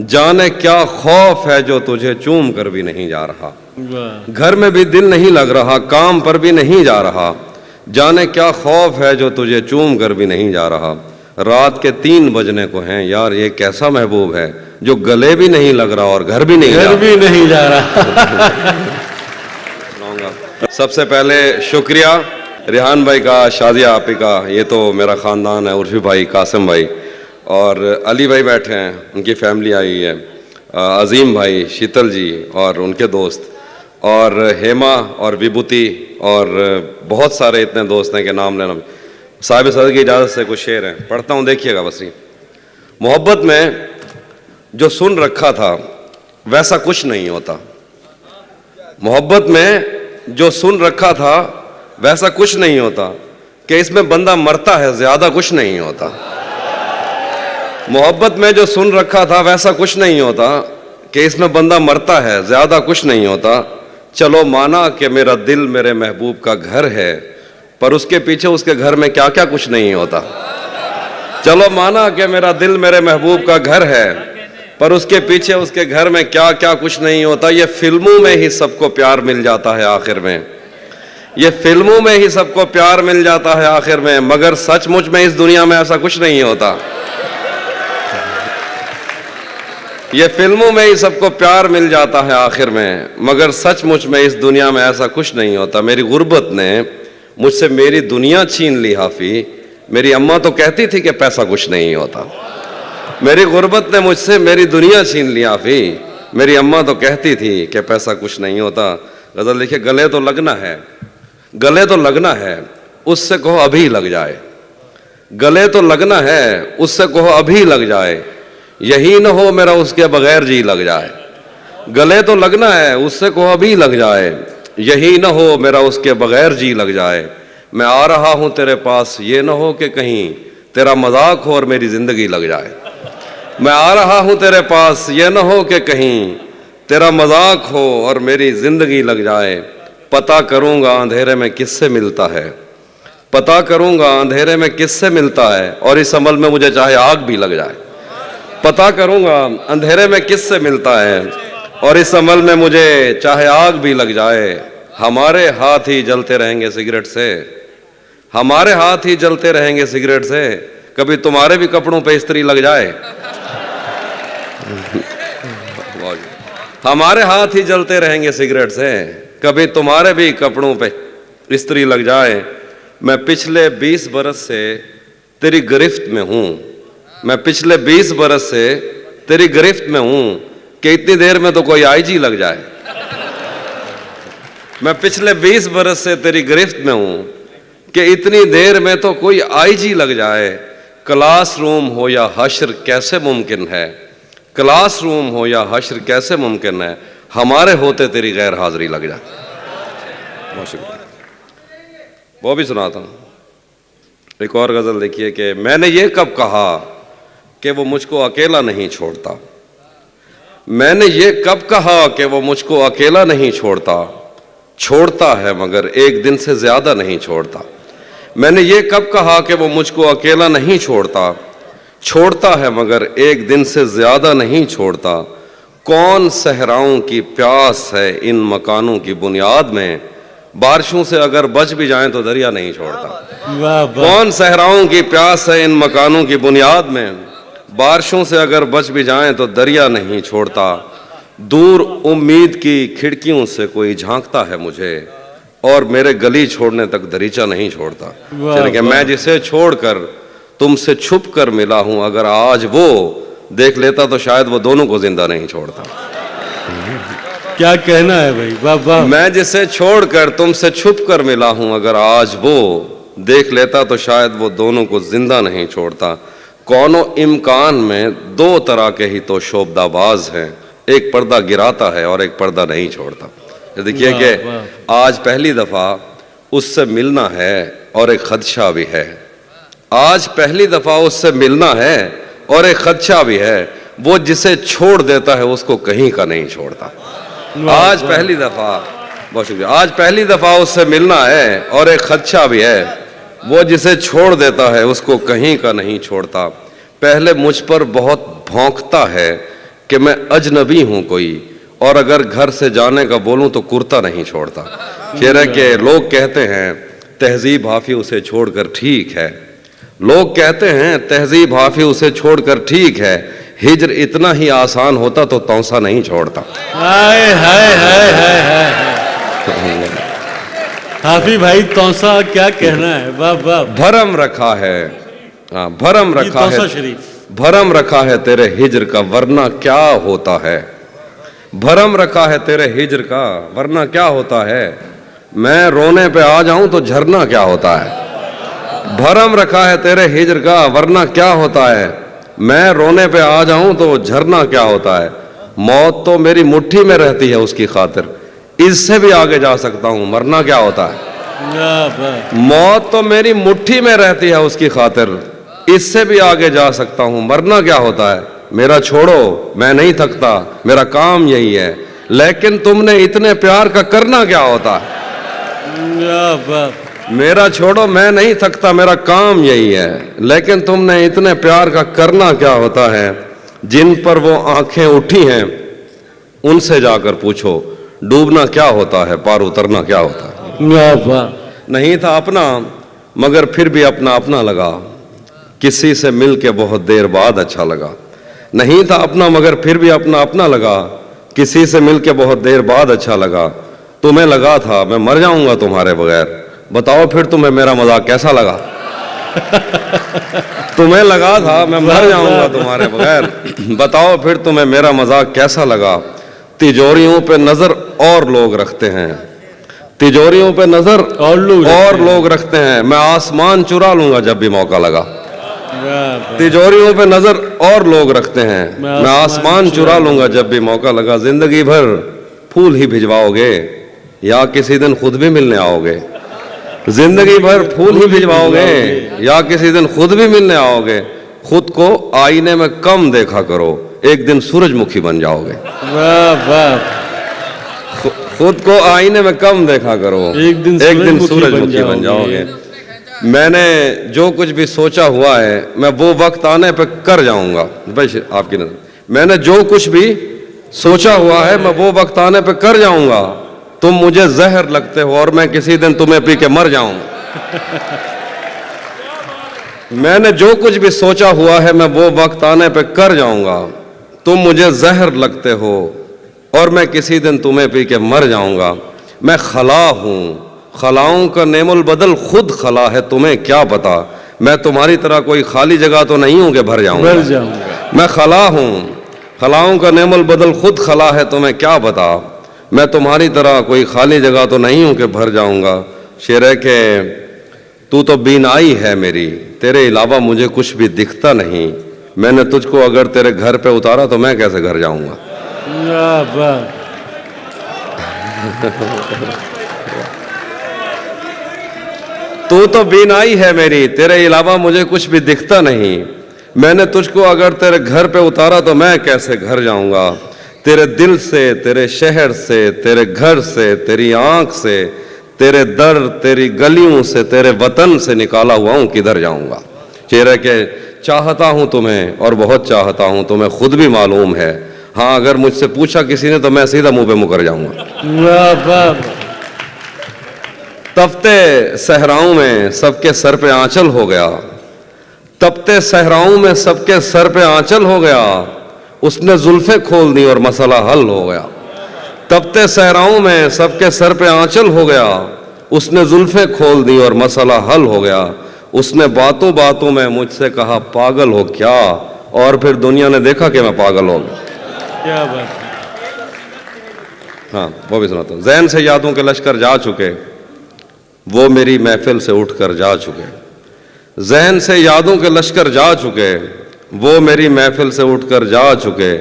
जाने क्या खौफ है जो तुझे चूम कर भी नहीं जा रहा, घर में भी दिल नहीं लग रहा, काम पर भी नहीं जा रहा, जाने क्या खौफ है जो तुझे चूम कर भी नहीं जा रहा, रात के 3 बजने को हैं, यार ये कैसा महबूब है जो गले भी नहीं लग रहा और घर भी नहीं जा रहा। सबसे पहले शुक्रिया रिहान भाई का, शादिया आपी का, ये तो मेरा ख़ानदान है, उर्फी भाई, कासिम भाई और अली भाई बैठे हैं, उनकी फैमिली आई है, अजीम भाई, शीतल जी और उनके दोस्त, और हेमा और विभूति और बहुत सारे इतने दोस्त हैं कि नाम लेना। साहिब सदर की इजाज़त से कुछ शेर हैं, पढ़ता हूँ, देखिएगा बस। मोहब्बत में जो सुन रखा था वैसा कुछ नहीं होता, मोहब्बत में जो सुन रखा था वैसा कुछ नहीं होता, कि इसमें बंदा मरता है ज़्यादा कुछ नहीं होता। मोहब्बत में जो सुन रखा था वैसा कुछ नहीं होता, कि इसमें बंदा मरता है ज़्यादा कुछ नहीं होता। चलो माना कि मेरा दिल मेरे महबूब का घर है, पर उसके पीछे उसके घर में क्या क्या कुछ नहीं होता। चलो माना कि मेरा दिल मेरे महबूब का घर है, पर उसके पीछे उसके घर में क्या क्या कुछ नहीं होता। ये फिल्मों में ही सबको प्यार मिल जाता है आखिर में, ये फिल्मों में ही सबको प्यार मिल जाता है आखिर में, मगर सचमुच में इस दुनिया में ऐसा कुछ नहीं होता। ये फिल्मों में ही सबको प्यार मिल जाता है आखिर में, मगर सचमुच में इस दुनिया में ऐसा कुछ नहीं होता। मेरी गुर्बत ने मुझसे मेरी दुनिया छीन ली हाफी, मेरी अम्मा तो कहती थी कि पैसा कुछ नहीं होता। मेरी गुर्बत ने मुझसे मेरी दुनिया छीन ली हाफी, मेरी अम्मा तो कहती थी कि पैसा कुछ नहीं होता। गज़ल लिखे, गले तो लगना है, गले तो लगना है, उससे कहो अभी लग जाए, गले तो लगना है, उससे कहो अभी लग जाए, यही न हो मेरा उसके बगैर जी लग जाए। गले तो लगना है, उससे कहो अभी लग जाए, यही न हो मेरा उसके बगैर जी लग जाए। मैं आ रहा हूँ तेरे पास, ये न हो कि कहीं तेरा मजाक हो और मेरी ज़िंदगी लग जाए। मैं आ रहा हूँ तेरे पास, ये न हो कि कहीं तेरा मजाक हो और मेरी ज़िंदगी लग जाए। पता करूँगा अंधेरे में किससे मिलता है, पता करूँगा अंधेरे में किससे मिलता है, और इस अमल में मुझे चाहे आग भी लग जाए। पता करूँगा अंधेरे में किससे मिलता है, और इस अमल में मुझे चाहे आग भी लग जाए। हमारे हाथ ही जलते रहेंगे सिगरेट से, हमारे हाथ ही जलते रहेंगे सिगरेट से, कभी तुम्हारे भी कपड़ों पे इस्त्री लग जाए। हमारे हाथ ही जलते रहेंगे सिगरेट से, कभी तुम्हारे भी कपड़ों पे इस्त्री लग जाए। मैं पिछले 20 बरस से तेरी गिरफ्त में हूँ, मैं पिछले 20 बरस से तेरी गिरफ्त में हूँ, कि इतनी देर में तो कोई आईजी लग जाए। मैं पिछले 20 बरस से तेरी गिरफ्त में हूँ, कि इतनी देर में तो कोई आईजी लग जाए। क्लासरूम हो या हश्र कैसे मुमकिन है, क्लासरूम हो या हश्र कैसे मुमकिन है, हमारे होते तेरी गैर हाजिरी लग जाए। बहुत शुक्रिया। वो भी सुनाता हूँ। एक और गज़ल देखिए कि मैंने ये कब कहा कि वो मुझको अकेला नहीं छोड़ता, मैंने ये कब कहा कि वो मुझको अकेला नहीं छोड़ता, छोड़ता है मगर एक दिन से ज़्यादा नहीं छोड़ता। मैंने ये कब कहा कि वो मुझको अकेला नहीं छोड़ता, छोड़ता है मगर एक दिन से ज़्यादा नहीं छोड़ता। कौन सहराओं की प्यास है इन मकानों की बुनियाद में, बारिशों से अगर बच भी जाएं तो दरिया नहीं छोड़ता। कौन सहराओं की प्यास है इन मकानों की बुनियाद में, बारिशों से अगर बच भी जाएं तो दरिया नहीं छोड़ता। दूर उम्मीद की खिड़कियों से कोई झांकता है मुझे, और मेरे गली छोड़ने तक दरीचा नहीं छोड़ता। कि मैं जिसे छोड़कर तुमसे छुप कर मिला हूं, अगर आज वो देख लेता तो शायद वो दोनों को जिंदा नहीं छोड़ता। क्या कहना है भाई, वाह वाह। मैं जिसे छोड़कर तुमसे छुप कर मिला हूं, अगर आज वो देख लेता तो शायद वो दोनों को जिंदा नहीं छोड़ता। कौनो इम्कान में 2 तरह के ही तो शोबदाबाज हैं, एक पर्दा गिराता है और एक पर्दा नहीं छोड़ता। देखिए कि आज पहली दफ़ा उससे मिलना है और एक खदशा भी है, आज पहली दफ़ा उससे मिलना है और एक खदशा भी है। वो जिसे छोड़ देता है उसको कहीं का नहीं छोड़ता। आज पहली दफ़ा, बहुत शुक्रिया, आज पहली दफ़ा उससे मिलना है और एक खदशा भी है। वो जिसे छोड़ देता है उसको कहीं का नहीं छोड़ता। पहले मुझ पर बहुत भौंकता है کہ میں اجنبی ہوں کوئی، اور اگر گھر سے جانے کا بولوں تو کرتا نہیں چھوڑتا۔ شعر ہے کہ لوگ کہتے ہیں تہذیب حافظ اسے چھوڑ کر ٹھیک ہے، لوگ کہتے ہیں تہذیب حافظ اسے چھوڑ کر ٹھیک ہے، ہجر اتنا ہی آسان ہوتا تو توسا نہیں چھوڑتا۔ ہائے ہائے ہائے ہائے ہائے، حافظ بھائی توسا کیا کہنا ہے، واہ واہ۔ بھرم رکھا ہے، ہاں بھرم یہ رکھا ہے، توسا شریف، بھرم رکھا ہے تیرے ہجر کا ورنہ کیا ہوتا ہے، بھرم رکھا ہے تیرے ہجر کا ورنہ کیا ہوتا ہے، میں رونے پہ آ جاؤں تو جھرنا کیا ہوتا ہے۔ بھرم رکھا ہے تیرے ہجر کا ورنہ کیا ہوتا ہے، میں رونے پہ آ جاؤں تو جھرنا کیا ہوتا ہے، موت تو میری مٹھی میں رہتی ہے اس کی خاطر، اس سے بھی آگے جا سکتا ہوں مرنا کیا ہوتا ہے۔ واہ واہ، موت تو میری مٹھی میں رہتی ہے اس کی خاطر، اس سے بھی آگے جا سکتا ہوں مرنا کیا ہوتا ہے، میرا چھوڑو میں نہیں تھکتا میرا کام یہی ہے، لیکن تم نے اتنے پیار کا کرنا کیا ہوتا ہے۔ واہ واہ، میرا چھوڑو میں نہیں تھکتا میرا کام یہی ہے، لیکن تم نے اتنے پیار کا کرنا کیا ہوتا ہے، جن پر وہ آنکھیں اٹھی ہیں ان سے جا کر پوچھو ڈوبنا کیا ہوتا ہے پار اترنا کیا ہوتا ہے۔ واہ واہ، نہیں تھا اپنا مگر پھر بھی اپنا اپنا لگا، کسی سے مل کے بہت دیر بعد اچھا لگا، نہیں تھا اپنا مگر پھر بھی اپنا اپنا لگا، کسی سے مل کے بہت دیر بعد اچھا لگا، تمہیں لگا تھا میں مر جاؤں گا تمہارے بغیر، بتاؤ پھر تمہیں میرا مذاق کیسا لگا۔ تمہیں لگا تھا میں مر جاؤں گا تمہارے بغیر، بتاؤ پھر تمہیں میرا مذاق کیسا لگا، تجوریوں پہ نظر اور لوگ رکھتے ہیں، تجوریوں پہ نظر اور لوگ رکھتے ہیں، میں آسمان چرا لوں گا جب بھی موقع لگا۔ واہ واہ، تجوریوں پہ نظر اور لوگ رکھتے ہیں، میں آسمان چرا لوں گا جب بھی موقع لگا، زندگی بھر پھول ہی بھجواؤ گے یا کسی دن خود بھی ملنے آؤ گے، زندگی بھر پھول ہی بھجواؤ گے یا کسی دن خود بھی ملنے آؤ گے، خود کو آئینے میں کم دیکھا کرو ایک دن سورج مکھی بن جاؤ گے، واہ واہ، خود کو آئینے میں کم دیکھا کرو ایک دن سورج مکھی بن جاؤ گے۔ میں نے جو کچھ بھی سوچا ہوا ہے میں وہ وقت آنے پہ کر جاؤں گا، بھائی آپ کی نظر میں نے جو کچھ بھی سوچا ہوا ہے میں وہ وقت آنے پہ کر جاؤں گا، تم مجھے زہر لگتے ہو اور میں کسی دن تمہیں پی کے مر جاؤں گا۔ میں نے جو کچھ بھی سوچا ہوا ہے میں وہ وقت آنے پہ کر جاؤں گا، تم مجھے زہر لگتے ہو اور میں کسی دن تمہیں پی کے مر جاؤں گا، میں خلا ہوں خلاؤں کا نعم البدل خود خلا ہے تمہیں کیا پتا، میں تمہاری طرح کوئی خالی جگہ تو نہیں ہوں کہ بھر جاؤں گا، میں خلا ہوں خلاؤں کا نعم البدل خود خلا ہے تمہیں کیا پتا، میں تمہاری طرح کوئی خالی جگہ تو نہیں ہوں کہ بھر جاؤں گا۔ شعر ہے کہ تو تو بینائی ہے میری تیرے علاوہ مجھے کچھ بھی دکھتا نہیں، میں نے تجھ کو اگر تیرے گھر پہ اتارا تو میں کیسے گھر جاؤں گا۔ واہ واہ، تو بینائی ہے میری تیرے علاوہ مجھے کچھ بھی دکھتا نہیں، میں نے تجھ کو اگر تیرے گھر پہ اتارا تو میں کیسے گھر جاؤں گا، تیرے دل سے تیرے شہر سے تیرے گھر سے تیری آنکھ سے تیرے در تیری گلیوں سے تیرے وطن سے نکالا ہوا ہوں کدھر جاؤں گا۔ چہرے کہ چاہتا ہوں تمہیں اور بہت چاہتا ہوں تمہیں خود بھی معلوم ہے، ہاں اگر مجھ سے پوچھا کسی نے تو میں سیدھا منہ پہ مکر جاؤں گا۔ واہ واہ، تپتے صحراؤں میں سب کے سر پہ آنچل ہو گیا، تپتے صحراؤں میں سب کے سر پہ آنچل ہو گیا، اس نے زلفیں کھول دی اور مسئلہ حل ہو گیا، تپتے صحراؤں میں سب کے سر پہ آنچل ہو گیا، اس نے زلفیں کھول دی اور مسئلہ حل ہو گیا، اس نے باتوں باتوں میں مجھ سے کہا پاگل ہو کیا، اور پھر دنیا نے دیکھا کہ میں پاگل ہو گیا۔ کیا بات ہے، ہاں وہ بھی سناتا ہوں۔ ذہن سے یادوں کے لشکر جا چکے وہ میری محفل سے اٹھ کر جا چکے، ذہن سے یادوں کے لشکر جا چکے وہ میری محفل سے اٹھ کر جا چکے،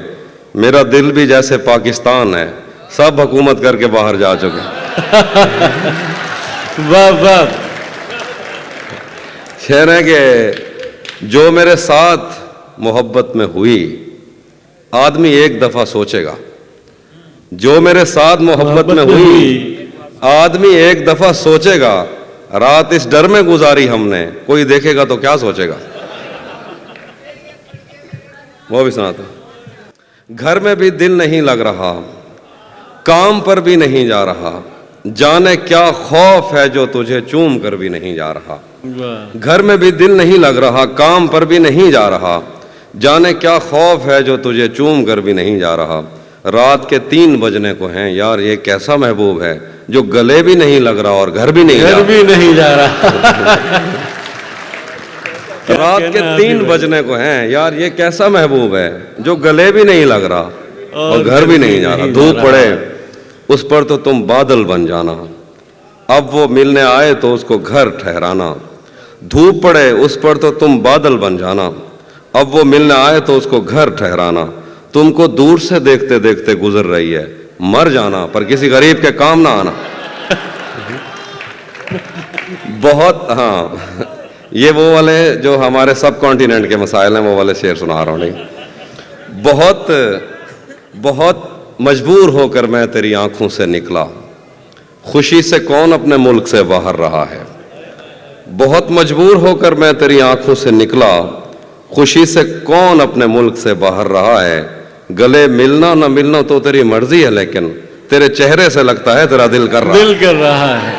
میرا دل بھی جیسے پاکستان ہے سب حکومت کر کے باہر جا چکے۔ واہ واہ، شعر ہے کہ جو میرے ساتھ محبت میں ہوئی آدمی ایک دفعہ سوچے گا، جو میرے ساتھ محبت میں ہوئی آدمی ایک دفعہ سوچے گا، رات اس ڈر میں گزاری ہم نے کوئی دیکھے گا تو کیا سوچے گا۔ وہ بھی سناتا ہوں۔ घर में भी दिल नहीं लग रहा, काम पर भी नहीं जा रहा, जाने क्या खौफ है जो तुझे चूम कर भी नहीं जा रहा। वाह घर में भी दिल नहीं लग रहा, काम पर भी नहीं जा रहा, जाने क्या खौफ है जो तुझे चूम कर भी नहीं जा रहा। रात के 3 बजने को हैं, यार ये कैसा महबूब है जो गले भी नहीं लग रहा और घर भी नहीं जा घर रहा। भी नहीं जा रहा। रात के कहना 3 बजने को हैं, यार ये कैसा महबूब है जो गले भी नहीं लग रहा और घर भी नहीं जा रहा। धूप पड़े उस पर तो तुम बादल बन जाना, अब वो मिलने आए तो उसको घर ठहराना। धूप पड़े उस पर तो तुम बादल बन जाना, अब वो मिलने आए तो उसको घर ठहराना। तुमको दूर से देखते देखते गुजर रही है, मर जाना पर किसी गरीब के काम ना आना। बहुत, हाँ, ये वो वाले जो हमारे सब कॉन्टिनेंट के मसाइल हैं वो वाले शेर सुना रहा हूँ। नहीं, बहुत बहुत मजबूर होकर मैं तेरी आंखों से निकला, खुशी से कौन अपने मुल्क से बाहर रहा है। बहुत मजबूर होकर मैं तेरी आंखों से निकला, खुशी से कौन अपने मुल्क से बाहर रहा है। गले मिलना न मिलना तो तेरी मर्जी है, लेकिन तेरे चेहरे से लगता है तेरा दिल कर रहा है। दिल कर रहा है।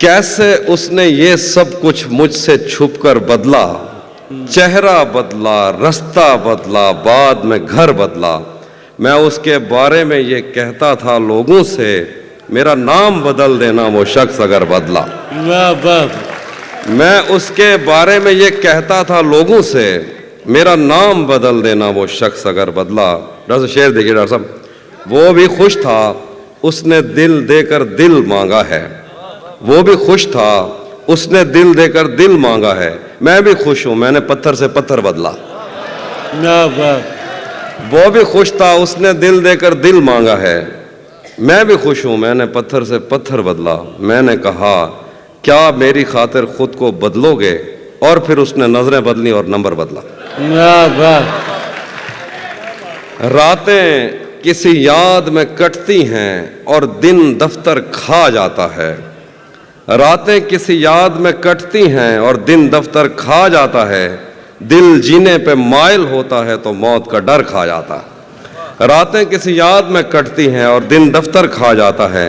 कैसे उसने ये सब कुछ मुझसे छुपकर बदला, चेहरा बदला, रास्ता बदला, बाद में घर बदला। मैं उसके बारे में ये कहता था लोगों से, मेरा नाम बदल देना वो शख्स अगर बदला। वाह वाह। मैं उसके बारे में ये कहता था लोगों से, मेरा नाम बदल देना वो शख्स अगर बदला। डॉक्टर साहब शेर देखिए डॉक्टर साहब, वो भी खुश था उसने दिल देकर दिल मांगा है। वो भी खुश था उसने दिल देकर दिल मांगा है। मैं भी खुश हूं मैंने पत्थर से पत्थर बदला। वाह वाह। वो भी खुश था उसने दिल देकर दिल मांगा है। मैं भी खुश हूं मैंने पत्थर से पत्थर बदला। मैंने कहा क्या मेरी खातिर खुद को बदलोगे, और फिर उसने नजरें बदली और नंबर बदला। वाह वाह। रातें किसी याद में कटती हैं और दिन दफ्तर खा जाता है। रातें किसी याद में कटती हैं और दिन दफ्तर खा जाता है। दिल जीने पे माइल होता है तो मौत का डर खा जाता है। रातें किसी याद में कटती हैं और दिन दफ्तर खा जाता है।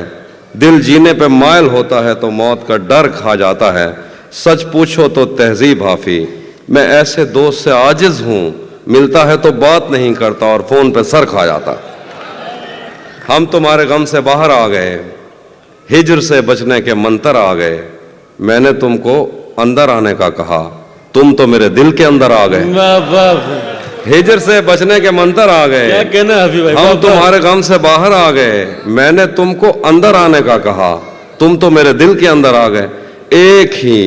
दिल जीने पे माइल होता है तो मौत का डर खा जाता है। सच पूछो तो तहजीब हाफी, मैं ऐसे दोस्त से आजिज हूँ, मिलता है तो बात नहीं करता और फोन पे सर खा जाता। हम तुम्हारे गम से बाहर आ गए, हिजर से बचने के मंतर आ गए। मैंने तुमको अंदर आने का कहा, तुम तो मेरे दिल के अंदर आ गए। वाह वाह। हिजर से बचने के मंतर आ गए, क्या कहना हफी भाई। हम तुम्हारे गम से बाहर आ गए। मैंने तुमको अंदर आने का कहा, तुम तो मेरे दिल के अंदर आ गए। एक ही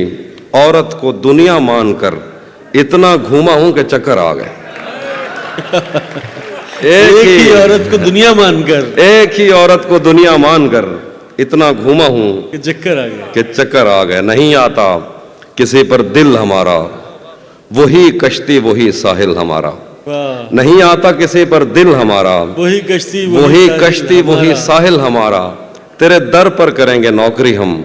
औरत को दुनिया मानकर इतना घूमा हूं कि चक्कर आ गए। एक ही औरत को दुनिया मानकर, एक ही औरत को दुनिया मानकर इतना घूमा हूं कि चक्कर आ गया। कि चक्कर आ गए। नहीं आता किसी पर दिल हमारा, वही कश्ती वही साहिल हमारा। वाह। नहीं आता किसी पर दिल हमारा, वही कश्ती वही कश्ती वही साहिल हमारा। तेरे दर पर करेंगे नौकरी हम,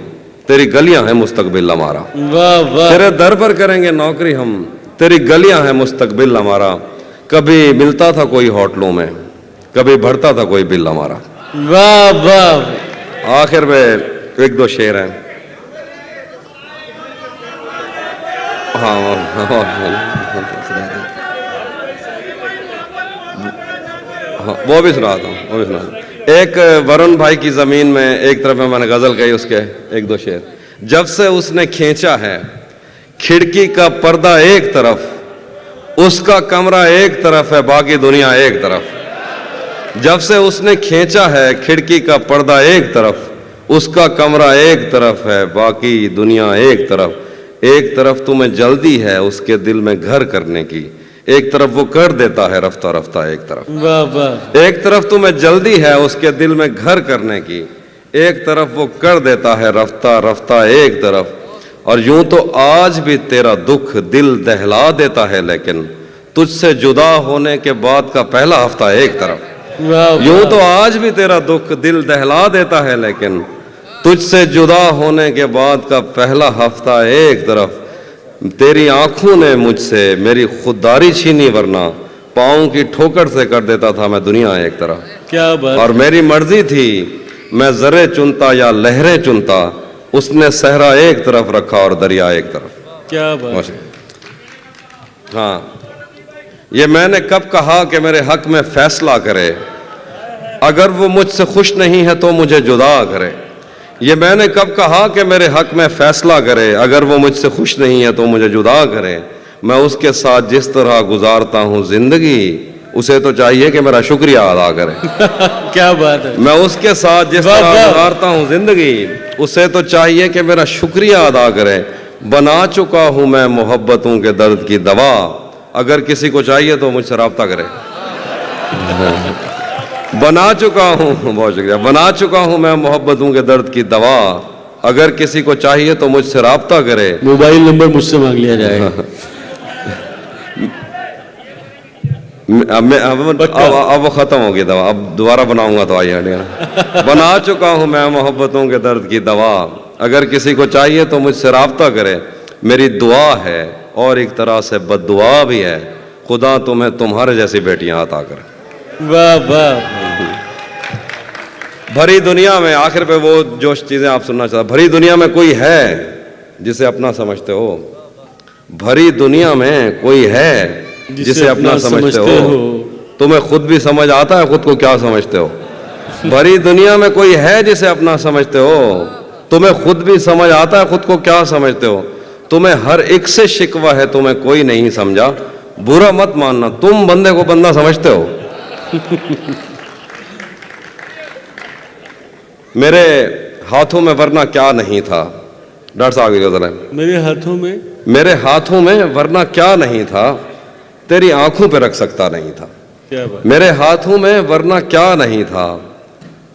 तेरी गलियां हैं मुस्तकबिल हमारा। वाह वाह। तेरे दर पर करेंगे नौकरी हम, तेरी गलियां हैं मुस्तकबिल हमारा। कभी मिलता था कोई होटलों में, कभी बढ़ता था कोई बिल हमारा। वाह वाह। आखिर में एक दो शेर हैं। हाँ, वो भी सुनाता हूँ, वो भी सुनाता। एक वरुण भाई की जमीन में एक तरफ में मैंने गजल कही, उसके एक दो शेर। जब से उसने खींचा है खिड़की का पर्दा एक तरफ, उसका कमरा एक तरफ है बाकी दुनिया एक तरफ। जब से उसने खींचा है खिड़की का पर्दा एक तरफ, उसका कमरा एक तरफ है बाकी दुनिया एक तरफ। एक तरफ तुम्हें जल्दी है उसके दिल में घर करने की, एक तरफ वो कर देता है रफ्ता रफ्ता एक तरफ। वाह वाह। एक तरफ तुम्हें जल्दी है उसके दिल में घर करने की, एक तरफ वो कर देता है रफ्ता रफ्ता एक तरफ। और यूं तो आज भी तेरा दुख दिल दहला देता है, लेकिन तुझसे जुदा होने के बाद का पहला हफ्ता एक तरफ। वाह। यूं तो आज भी तेरा दुख दिल दहला देता है, लेकिन तुझसे जुदा होने के बाद का पहला हफ्ता एक तरफ। तेरी आंखों ने मुझसे मेरी खुददारी छीनी, वरना पाँव की ठोकर से कर देता था मैं दुनिया एक तरफ, क्या बात। और मेरी मर्जी थी मैं जरे चुनता या लहरें चुनता, उसने सहरा एक तरफ रखा और दरिया एक तरफ। क्या बात। हाँ, ये मैंने कब कहा कि मेरे हक में फैसला करे, अगर वो मुझसे खुश नहीं है तो मुझे जुदा करे। ये मैंने कब कहा कि मेरे हक में फैसला करे, अगर वो मुझसे खुश नहीं है तो मुझे जुदा करे। मैं उसके साथ जिस तरह गुजारता हूँ जिंदगी, उसे तो चाहिए कि मेरा शुक्रिया अदा करे। क्या बात है। मैं उसके साथ जिस तरह गुजारता हूँ जिंदगी, उसे तो चाहिए कि मेरा शुक्रिया अदा करे। बना चुका हूँ मैं मोहब्बतों के दर्द की दवा, अगर किसी को चाहिए तो मुझसे राब्ता करे। बना चुका हूँ, बहुत शुक्रिया, बना चुका हूँ मैं मोहब्बतों के दर्द की दवा, अगर किसी को चाहिए तो मुझसे राब्ता करे। मोबाइल नंबर मुझसे मांग लिया जाएगा। अब वो खत्म हो गई दवा, अब दोबारा बनाऊंगा तो आइए। बना चुका हूँ मैं मोहब्बतों के दर्द की दवा, अगर किसी को चाहिए तो मुझसे राब्ता करे। मेरी दुआ है और एक तरह से बद्दुआ भी है, खुदा तुम्हें तुम्हारे जैसी बेटियां अता करे। वाह वाह। भरी दुनिया में, आखिर पे वो जो चीजें आप सुनना चाहते, भरी दुनिया में कोई है जिसे अपना समझते हो? भरी दुनिया में कोई है जिसे अपना समझते हो? तुम्हें खुद भी समझ आता है खुद को क्या समझते हो? भरी दुनिया में कोई है जिसे अपना समझते हो? तुम्हें खुद भी समझ आता है खुद को क्या समझते हो? तुम्हें हर एक से शिकवा है, तुम्हें कोई नहीं समझा, बुरा मत मानना, तुम बंदे को बंदा समझते हो। मेरे हाथों में वरना क्या नहीं था, डॉक्टर साहब जरा, मेरे हाथों में, मेरे हाथों में वरना क्या नहीं था, तेरी आंखों पे रख सकता नहीं था। क्या बात। मेरे हाथों में वरना क्या नहीं था,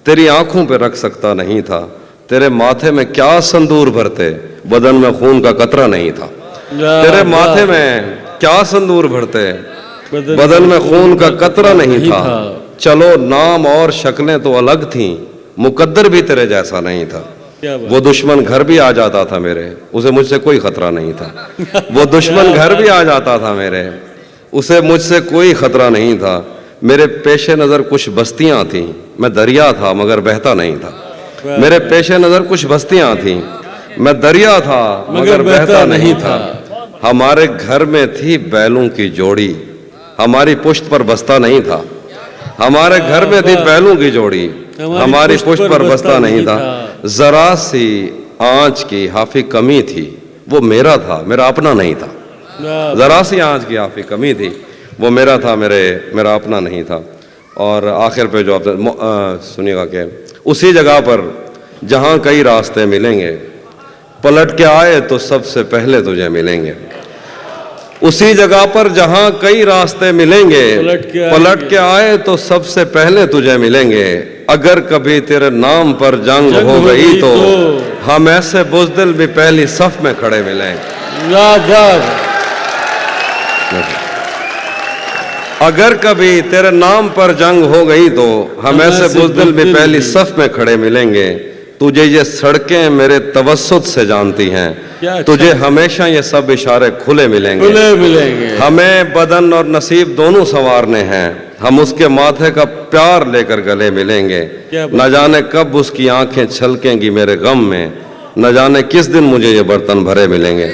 तेरी आंखों पे रख सकता नहीं था। तेरे माथे में क्या संदूर भरते, बदन में खून का कतरा नहीं था। तेरे माथे में क्या संदूर भरते, बदन में खून का कतरा नहीं था। चलो नाम और शक्लें तो अलग थीं, मुकद्दर भी तेरे जैसा नहीं था। वो दुश्मन घर भी आ जाता था मेरे, उसे मुझसे कोई खतरा नहीं था। वो दुश्मन घर भी आ जाता था मेरे, उसे मुझसे कोई खतरा नहीं था। मेरे पेशे नज़र कुछ बस्तियां थीं, मैं दरिया था मगर बहता नहीं था। मेरे पेशे नज़र कुछ बस्तियां थीं, मैं दरिया था मगर बहता नहीं था। हमारे घर में थी बैलों की जोड़ी, हमारी पुश्त पर बस्ता नहीं था। हमारे घर में थी बैलों की जोड़ी, हमारी पुश्त पर बस्ता नहीं था। जरा सी आंच की हाफी कमी थी, वो मेरा था, मेरा अपना नहीं था। जरा सी आंच की हाफी कमी थी, वो मेरा था, मेरा अपना नहीं था। और आखिर पे जो आप सुनिएगा कि उसी जगह पर जहाँ कई रास्ते मिलेंगे, पलट के आए तो सबसे पहले तुझे मिलेंगे। उसी जगह पर जहाँ कई रास्ते मिलेंगे, पलट के आए तो सबसे पहले तुझे मिलेंगे। अगर कभी तेरे नाम पर जंग हो गई तो हम ऐसे बुज़दिल भी पहली सफ में खड़े मिलेंगे। अगर कभी तेरे नाम पर जंग हो गई तो हम ऐसे बुज़दिल भी पहली सफ में खड़े मिलेंगे। तुझे ये सड़कें मेरे तवस्सुत से जानती हैं, तुझे हमेशा ये सब इशारे खुले मिलेंगे। हमें बदन और नसीब दोनों संवारने हैं, हम उसके माथे का प्यार लेकर गले मिलेंगे। न जाने कब उसकी आंखें छलकेंगी मेरे गम में, न जाने किस दिन मुझे ये बर्तन भरे मिलेंगे।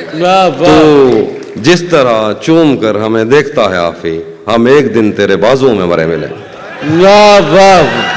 तो जिस तरह चूम कर हमें देखता है आफी, हम एक दिन तेरे बाजुओं में मरे मिलेंगे। वाह वाह।